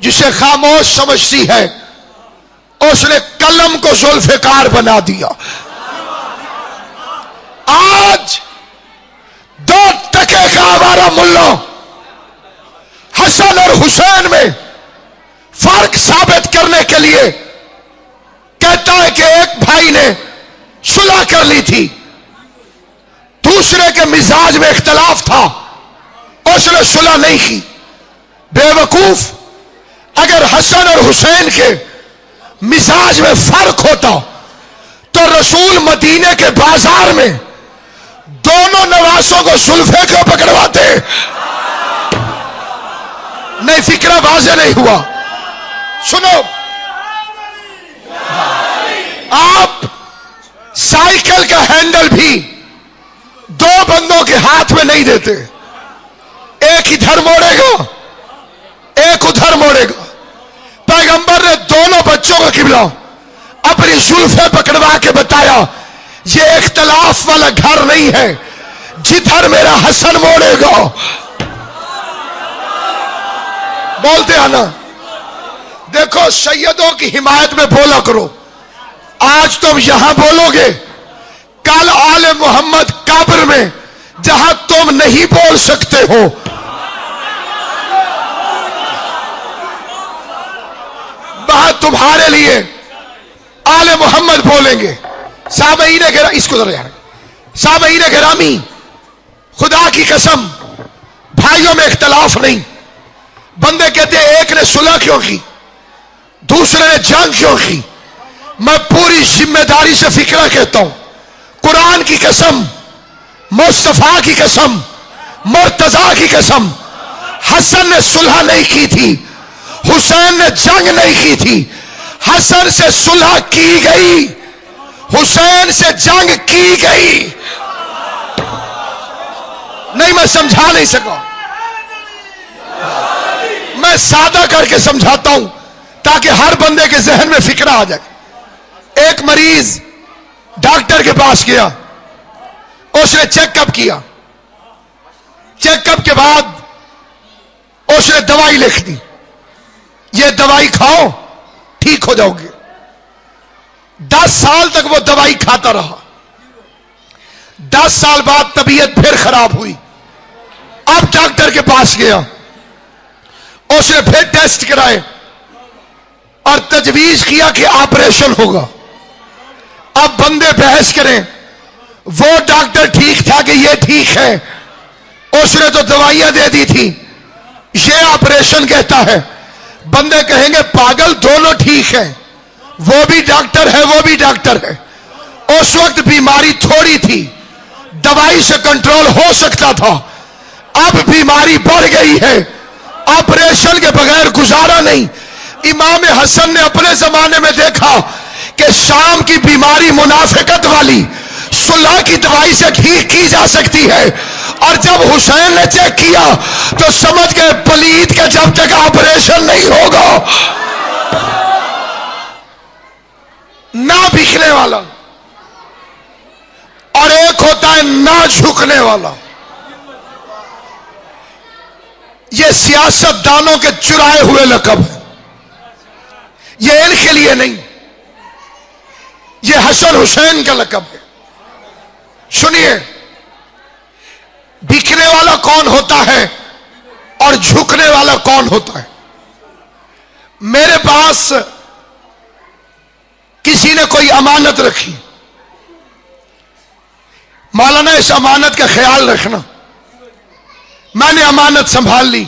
جسے خاموش سمجھتی ہے، اس نے قلم کو ذوالفقار بنا دیا۔ آج 2 ٹکے کا آوارہ ملا حسن اور حسین میں فرق ثابت کرنے کے لیے کہتا ہے کہ ایک بھائی نے صلح کر لی تھی، دوسرے کے مزاج میں اختلاف تھا، اس نے صلح نہیں کی۔ بے وقوف، اگر حسن اور حسین کے مزاج میں فرق ہوتا تو رسول مدینے کے بازار میں دونوں نواسوں کو زلفے کو پکڑواتے۔ نہیں، فکرہ واضح نہیں ہوا، سنو۔ آپ سائیکل کا ہینڈل بھی 2 بندوں کے ہاتھ میں نہیں دیتے، ایک ادھر موڑے گا ایک ادھر موڑے گا۔ پیغمبر نے دونوں بچوں کا قبلہ اپنی زلفیں پکڑوا کے بتایا، یہ اختلاف والا گھر نہیں ہے، جدھر میرا حسن موڑے گا۔ بولتے ہیں نا، دیکھو سیدوں کی حمایت میں بولا کرو۔ آج تم یہاں بولو گے، کل آل محمد قبر میں جہاں تم نہیں بول سکتے ہو، وہاں تمہارے لیے آل محمد بولیں گے۔ سامعین گرامی، اس کو ذرا یار، سامعین گرامی، خدا کی قسم بھائیوں میں اختلاف نہیں۔ بندے کہتے ہیں ایک نے صلح کیوں کی، دوسرے نے جنگ کیوں کی؟ میں پوری ذمہ داری سے فکرہ کہتا ہوں، قرآن کی قسم، مصطفیٰ کی قسم، مرتضیٰ کی قسم، حسن نے صلح نہیں کی تھی، حسین نے جنگ نہیں کی تھی۔ حسن سے صلح کی گئی، حسین سے جنگ کی گئی۔ نہیں، میں سمجھا نہیں سکا، میں سادہ کر کے سمجھاتا ہوں تاکہ ہر بندے کے ذہن میں فکرہ آ جائے۔ ایک مریض ڈاکٹر کے پاس گیا، اس نے چیک اپ کیا، چیک اپ کے بعد اس نے دوائی لکھ دی، یہ دوائی کھاؤ ٹھیک ہو جاؤ گے۔ 10 سال تک وہ دوائی کھاتا رہا۔ 10 سال بعد طبیعت پھر خراب ہوئی، اب ڈاکٹر کے پاس گیا، اس نے پھر ٹیسٹ کرائے اور تجویز کیا کہ آپریشن ہوگا۔ اب بندے بحث کریں، وہ ڈاکٹر ٹھیک تھا کہ یہ ٹھیک ہے، اس نے تو دوائیاں دے دی تھی، یہ آپریشن کہتا ہے۔ بندے کہیں گے پاگل، دونوں ٹھیک ہیں، وہ بھی ڈاکٹر ہے وہ بھی ڈاکٹر ہے۔ اس وقت بیماری تھوڑی تھی، دوائی سے کنٹرول ہو سکتا تھا، اب بیماری بڑھ گئی ہے، آپریشن کے بغیر گزارا نہیں۔ امام حسن نے اپنے زمانے میں دیکھا کہ شام کی بیماری منافقت والی صلح کی دوائی سے ٹھیک کی جا سکتی ہے، اور جب حسین نے چیک کیا تو سمجھ گئے پلید کے جب تک آپریشن نہیں ہوگا۔ نہ بکھنے والا اور ایک ہوتا ہے نہ جھکنے والا۔ یہ سیاست دانوں کے چرائے ہوئے لقب ہے، یہ ان کے لیے نہیں، یہ حسن حسین کا لقب ہے۔ سنیے، بکنے والا کون ہوتا ہے اور جھکنے والا کون ہوتا ہے؟ میرے پاس کسی نے کوئی امانت رکھی، مولانا اس امانت کا خیال رکھنا۔ میں نے امانت سنبھال لی،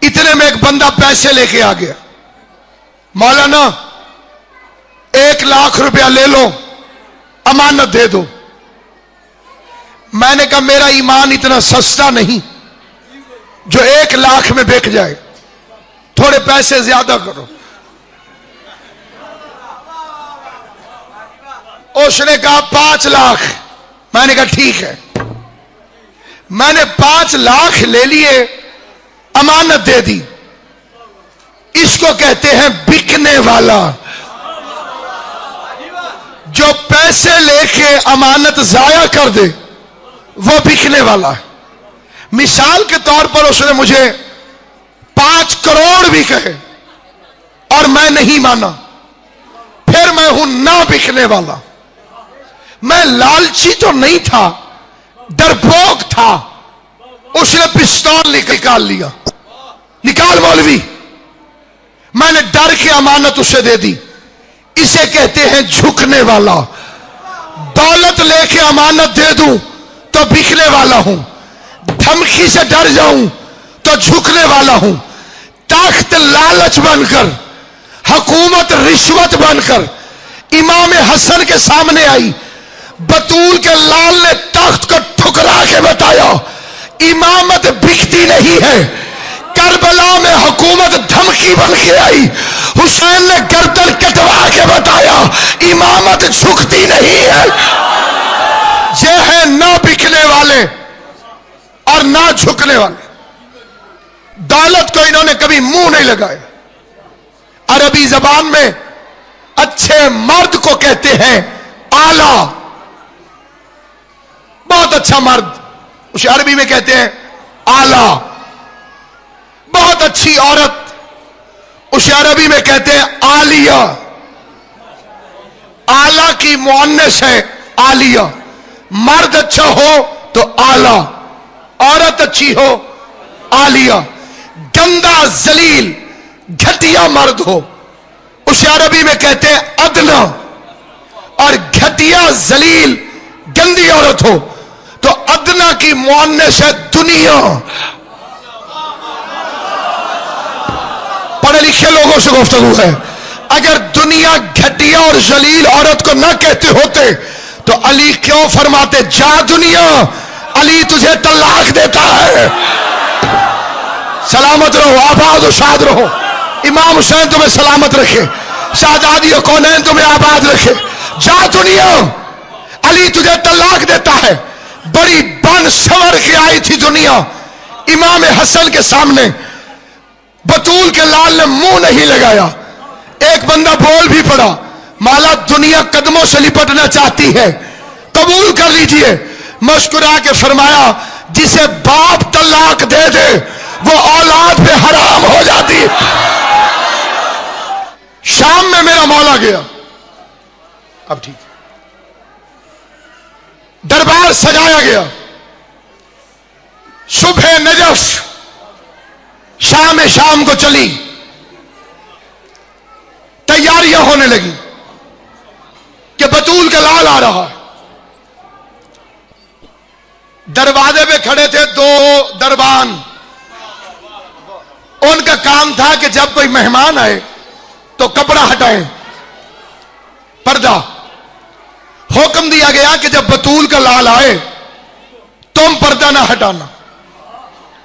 اتنے میں ایک بندہ پیسے لے کے آ گیا، مولانا 1 لاکھ روپیہ لے لو، امانت دے دو۔ میں نے کہا میرا ایمان اتنا سستا نہیں جو 1 لاکھ میں بک جائے، تھوڑے پیسے زیادہ کرو۔ اس نے کہا 5 لاکھ۔ میں نے کہا ٹھیک ہے۔ میں نے 5 لاکھ لے لیے، امانت دے دی۔ اس کو کہتے ہیں بکنے والا۔ جو پیسے لے کے امانت ضائع کر دے وہ بکنے والا ہے۔ مثال کے طور پر اس نے مجھے 5 کروڑ مولوی کہے اور میں نہیں مانا، پھر میں ہوں نہ بکنے والا۔ میں لالچی تو نہیں تھا، ڈرپوک تھا۔ اس نے پستول نکال لیا، نکال مولوی۔ میں نے ڈر کے امانت اسے دے دی۔ اسے کہتے ہیں جھکنے والا۔ دولت لے کے امانت دے دوں تو بکنے والا ہوں، دھمکی سے ڈر جاؤں تو جھکنے والا ہوں۔ تخت لالچ بن کر، حکومت رشوت بن کر امام حسن کے سامنے آئی۔ بطول کے لال نے تخت کو ٹھکرا کے بتایا امامت بکتی نہیں ہے۔ کربلا میں حکومت دھمکی بن کے آئی، حسین نے گردن کٹوا کے بتایا امامت جھکتی نہیں ہے۔ یہ ہے نہ بکنے والے اور نہ جھکنے والے۔ دولت کو انہوں نے کبھی منہ نہیں لگایا۔ عربی زبان میں اچھے مرد کو کہتے ہیں آلہ، بہت اچھا مرد اسے عربی میں کہتے ہیں آلہ۔ بہت اچھی عورت اسے عربی میں کہتے ہیں عالیہ۔ آلہ کی مؤنث ہے عالیہ۔ مرد اچھا ہو تو آلہ، عورت اچھی ہو عالیہ۔ گندا ذلیل گھٹیا مرد ہو اسے عربی میں کہتے ہیں ادنا، اور گھٹیا ذلیل گندی عورت ہو تو ادنا کی مؤنث ہے دنیا۔ پڑھے لکھے لوگوں سے گفتگو ہے۔ اگر دنیا گھٹیا اور ذلیل عورت کو نہ کہتے ہوتے تو علی کیوں فرماتے جا دنیا علی تجھے طلاق دیتا ہے۔ سلامت رہو، آباد و شاد رہو۔ امام حسین تمہیں سلامت رکھے، شہزادی کونین تمہیں آباد رکھے۔ جا دنیا علی تجھے طلاق دیتا ہے۔ بڑی بن سنور کے آئی تھی دنیا امام حسن کے سامنے، بطول کے لال نے منہ نہیں لگایا۔ ایک بندہ بول بھی پڑا مولا دنیا قدموں سے لپٹنا چاہتی ہے، قبول کر لیجئے۔ مسکرا کے فرمایا جسے باپ طلاق دے دے وہ اولاد پہ حرام ہو جاتی ہے۔ شام میں میرا مولا گیا، اب ٹھیک، دربار سجایا گیا۔ صبح نجف شام کو چلی، تیاریاں ہونے لگی کہ بطول کا لال آ رہا ہے۔ دروازے پہ کھڑے تھے دو دربان، ان کا کام تھا کہ جب کوئی مہمان آئے تو کپڑا ہٹائیں، پردہ۔ حکم دیا گیا کہ جب بطول کا لال آئے تم پردہ نہ ہٹانا،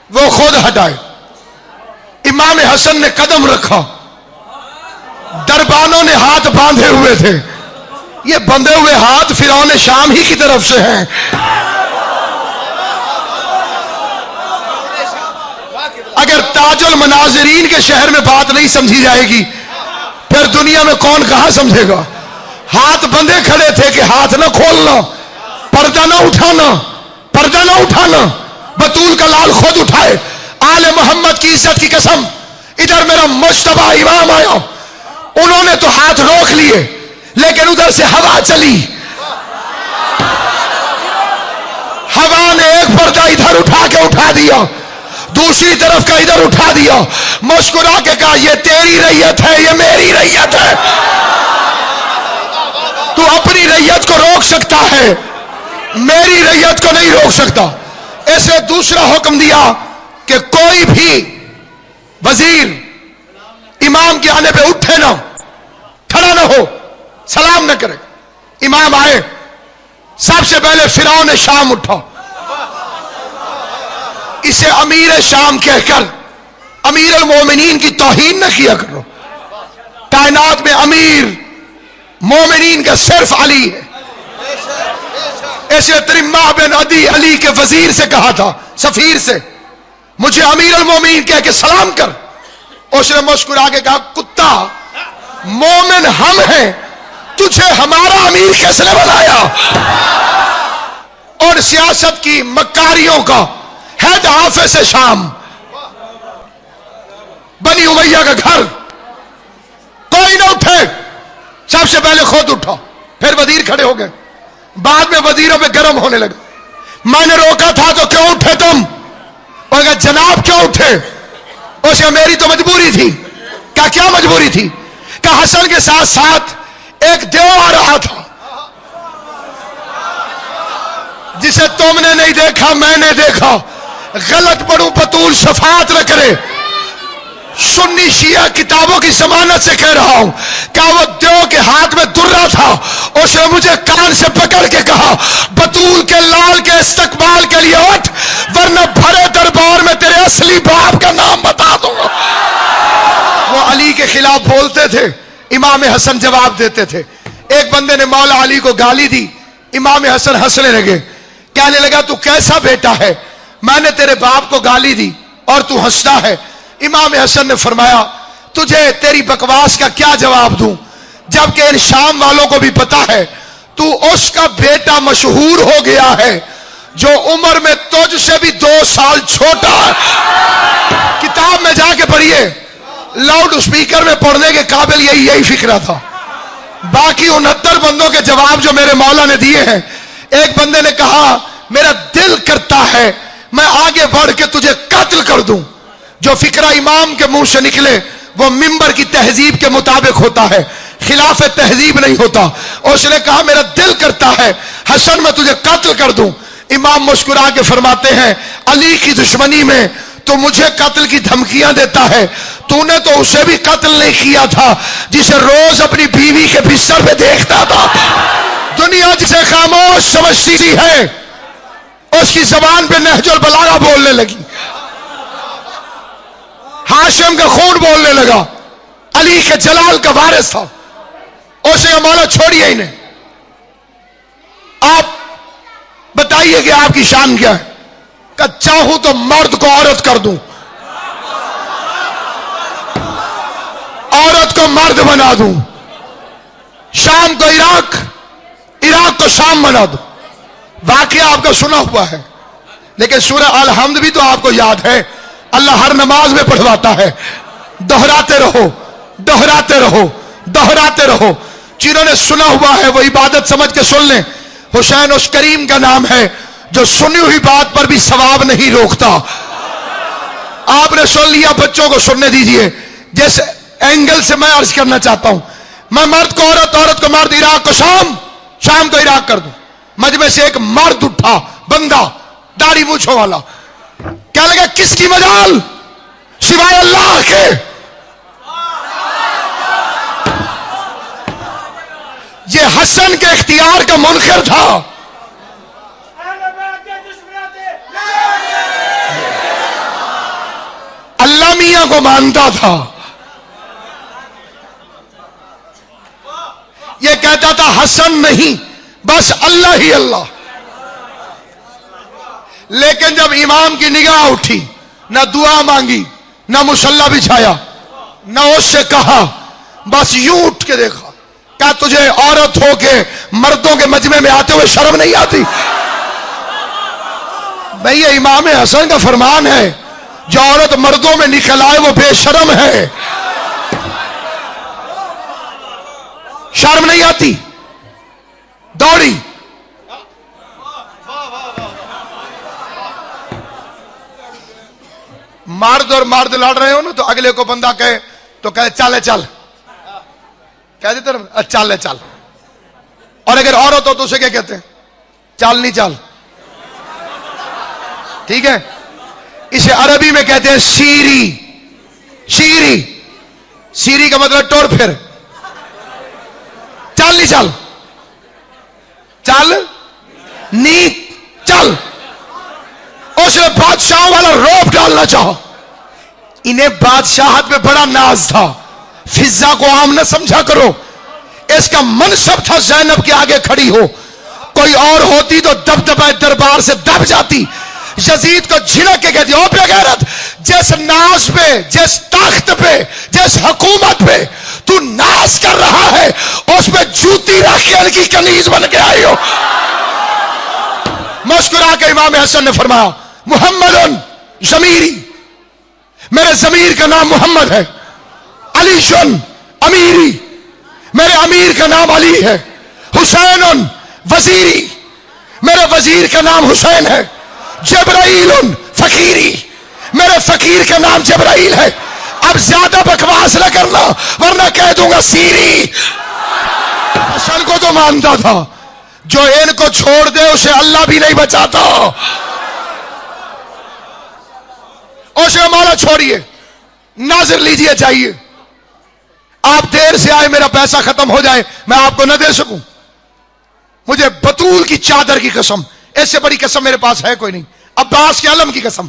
وہ خود ہٹائے۔ امام حسن نے قدم رکھا، دربانوں نے ہاتھ باندھے ہوئے تھے۔ یہ بندھے ہوئے ہاتھ فرعون شام ہی کی طرف سے ہیں۔ اگر تاج المناظرین کے شہر میں بات نہیں سمجھی جائے گی پھر دنیا میں کون کہاں سمجھے گا۔ ہاتھ بندے کھڑے تھے کہ ہاتھ نہ کھولنا، پردہ نہ اٹھانا، پردہ نہ اٹھانا۔ بطول کا لال خود اٹھائے۔ آل محمد کی عزت کی قسم، ادھر میرا مجتبی امام آیا، انہوں نے تو ہاتھ روک لیے لیکن ادھر سے ہوا چلی، ہوا نے ایک پردہ ادھر اٹھا کے اٹھا دیا، دوسری طرف کا ادھر اٹھا دیا۔ مسکرا کے کہا یہ تیری ریت ہے، یہ میری ریت ہے، تو اپنی ریت کو روک سکتا ہے، میری ریت کو نہیں روک سکتا۔ ایسے دوسرا حکم دیا کہ کوئی بھی وزیر امام کے آنے پہ اٹھے نہ، کھڑا نہ ہو، سلام نہ کرے۔ امام آئے، سب سے پہلے فرعون شام اٹھا، اسے امیر شام کہہ کر امیر المومنین کی توہین نہ کیا کرو۔ کائنات میں امیر مومنین کا صرف علی ہے۔ ایسے ترمہ بن عدی علی کے وزیر سے کہا تھا، سفیر سے، مجھے امیر المومنین کہہ کے سلام کر۔ اس نے مسکرا کے کہا کتا، مومن ہم ہیں، تجھے ہمارا امیر کس نے بنایا؟ اور سیاست کی مکاریوں کا ہیڈ آفس ہے شام، بنی امیہ معاویہ کا گھر، کوئی نہ اٹھے، سب سے پہلے خود اٹھا، پھر وزیر کھڑے ہو گئے، بعد میں وزیروں پہ گرم ہونے لگا، میں نے روکا تھا تو کیوں اٹھے تم؟ اور کہا جناب کیوں اٹھے؟ اس کا میری تو مجبوری تھی۔ کہا کیا مجبوری تھی؟ کہا حسن کے ساتھ ساتھ ایک دیو آ رہا تھا جسے تم نے نہیں دیکھا، میں نے دیکھا، غلط پڑھوں بطول شفاعت نہ کرے، سنی شیعہ کتابوں کی ضمانت سے کہہ رہا ہوں کہ وہ دیو کے ہاتھ میں درہ تھا، اس نے مجھے کان سے پکڑ کے کہا بطول کے لال کے استقبال کے لیے اٹھ، ورنہ بھرے دربار میں تیرے اصلی باپ کا نام بتا دوں گا۔ وہ علی کے خلاف بولتے تھے، امام حسن جواب دیتے تھے۔ ایک بندے نے مولا علی کو گالی دی، امام حسن ہنسنے لگے، کہنے لگا تو کیسا بیٹا ہے، میں نے تیرے باپ کو گالی دی اور تو ہنستا ہے۔ امام حسن نے فرمایا تجھے تیری بکواس کا کیا جواب دوں، جبکہ ان شام والوں کو بھی پتا ہے تو اس کا بیٹا مشہور ہو گیا ہے جو عمر میں تجھ سے بھی 2 سال چھوٹا ہے۔ کتاب میں جا کے پڑھیے، لاؤڈ اسپیکر میں پڑھنے کے قابل یہی فکرہ تھا۔ باقی 69 بندوں کے جواب جو میرے مولا نے دیے ہیں، ایک بندے نے کہا میرا دل کرتا ہے میں آگے بڑھ کے تجھے قتل کر دوں۔ جو فکرہ امام کے منہ سے نکلے وہ منبر کی تہذیب کے مطابق ہوتا ہے، خلاف تہذیب نہیں ہوتا۔ اس نے کہا میرا دل کرتا ہے حسن میں تجھے قتل کر دوں۔ امام مسکرا کے فرماتے ہیں علی کی دشمنی میں تو مجھے قتل کی دھمکیاں دیتا ہے، تو نے تو اسے بھی قتل نہیں کیا تھا جسے روز اپنی بیوی کے بستر پہ دیکھتا تھا۔ دنیا جسے خاموش سمجھتی ہے اس کی زبان پہ نہج البلاغہ بولنے لگی، ہاشم کا خون بولنے لگا، علی کے جلال کا وارث تھا۔ اسے مولا چھوڑیے انہیں، آپ بتائیے کہ آپ کی شان کیا ہے؟ کہ چاہوں تو مرد کو عورت کر دوں، عورت کو مرد بنا دوں، شام کو عراق، عراق کو شام بنا دوں۔ واقعہ آپ کا سنا ہوا ہے، لیکن سورہ الحمد بھی تو آپ کو یاد ہے، اللہ ہر نماز میں پڑھواتا ہے، دہراتے رہو دہراتے رہو دہراتے رہو۔ جنہوں نے سنا ہوا ہے وہ عبادت سمجھ کے سن لیں۔ حسین اس کریم کا نام ہے جو سنی ہوئی بات پر بھی ثواب نہیں روکتا۔ آپ نے سن لیا، بچوں کو سننے دیجئے۔ جس اینگل سے میں عرض کرنا چاہتا ہوں، میں مرد کو عورت، عورت کو مرد، عراق کو شام، شام کو عراق کر دوں۔ مجمع سے ایک مرد اٹھا، بندہ داڑھی مونچھوں والا، کہنے لگا کس کی مجال سوائے اللہ کے؟ یہ حسن کے اختیار کا منکر تھا۔ اللہ میاں کو مانتا تھا، یہ کہتا تھا حسن نہیں بس اللہ ہی اللہ۔ لیکن جب امام کی نگاہ اٹھی، نہ دعا مانگی، نہ مصلی بچھایا، نہ اس سے کہا، بس یوں اٹھ کے دیکھا۔ کیا تجھے عورت ہو کے مردوں کے مجمع میں آتے ہوئے شرم نہیں آتی؟ بھئی یہ امام حسن کا فرمان ہے، جو عورت مردوں میں نکل آئے وہ بے شرم ہے۔ شرم نہیں آتی؟ دوڑی۔ مرد اور مرد لڑ رہے ہو نا، تو اگلے کو بندہ کہے تو کہے چل چل، کہہ دیتے نا چل چل۔ اور اگر عورت ہو تو اسے کیا کہتے ہیں؟ چل نہیں چل، ٹھیک ہے؟ اسے عربی میں کہتے ہیں سیری۔ سیری، سیری کا مطلب ٹور پھر، چل نہیں چل، چل نہیں چل۔ اس نے بادشاہ والا روپ ڈالنا چاہا۔ انہیں بادشاہت میں بڑا ناز تھا، فضا کو عام نہ سمجھا کرو۔ اس کا منصب تھا زینب کے آگے کھڑی ہو، کوئی اور ہوتی تو دبدبہ دربار سے دب جاتی۔ یزید کو جھڑک کے کہتی، او بے غیرت، جس ناز پہ، جس تخت پہ، جس حکومت پہ تو ناز کر رہا ہے، اس پہ جوتی رکھ کے ان کی کنیز بن کے آئی ہو۔ مسکرا کے امام حسن نے فرمایا محمد ضمیری، میرے ضمیر کا نام محمد ہے، علی امیری، میرے امیر کا نام علی ہے. حسین وزیری، میرے وزیر کا نام حسین ہے. جبرائیل فقیری، میرے فقیر کا نام جبرائیل ہے. اب زیادہ بکواس نہ کرنا ورنہ کہہ دوں گا سیری. حسن کو تو مانتا تھا، جو ان کو چھوڑ دے اسے اللہ بھی نہیں بچاتا. اسے مولا چھوڑیے، ناظر لیجیے چاہیے. آپ دیر سے آئے، میرا پیسہ ختم ہو جائے میں آپ کو نہ دے سکوں. مجھے بطول کی چادر کی قسم، اس سے بڑی قسم میرے پاس ہے کوئی نہیں. عباس کے علم کی قسم،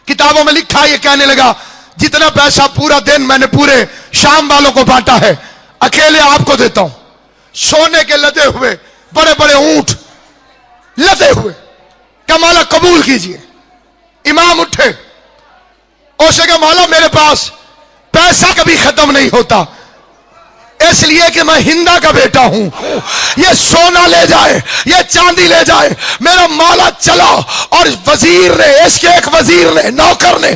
کتابوں میں لکھا. یہ کہنے لگا جتنا پیسہ پورا دن میں نے پورے شام والوں کو بانٹا ہے اکیلے آپ کو دیتا ہوں. سونے کے لدے ہوئے بڑے بڑے اونٹ لدے ہوئے، کہ مولا قبول کیجئے. امام اٹھے، اسے کہ مولا میرے پاس پیسہ کبھی ختم نہیں ہوتا، اس لیے کہ میں ہندا کا بیٹا ہوں. یہ سونا لے جائے، یہ چاندی لے جائے. میرا مولا چلا اور وزیر نے، اس کے ایک وزیر نے، نوکر نے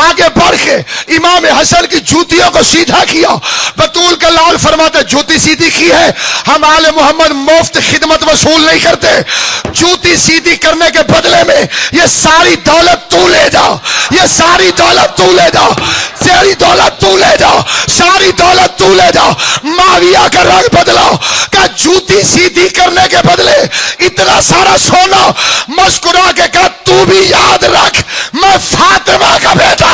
آگے بڑھ کے امام حسن کی جوتیوں کو سیدھا کیا. بطول کا لال فرماتے جوتی سیدھی کی ہے، ہم آل محمد مفت خدمت وصول نہیں کرتے. جوتی سیدھی کرنے کے بدلے میں یہ ساری دولت تو لے جا، یہ ساری دولت تو لے جا، ساری دولت تو لے جا، ساری دولت تو لے جا. معاویہ کا رنگ بدلا کہ جوتی سیدھی کرنے کے بدلے اتنا سارا سونا. مسکرا کے کہا تو بھی یاد رکھ میں فاطمہ کا بیٹا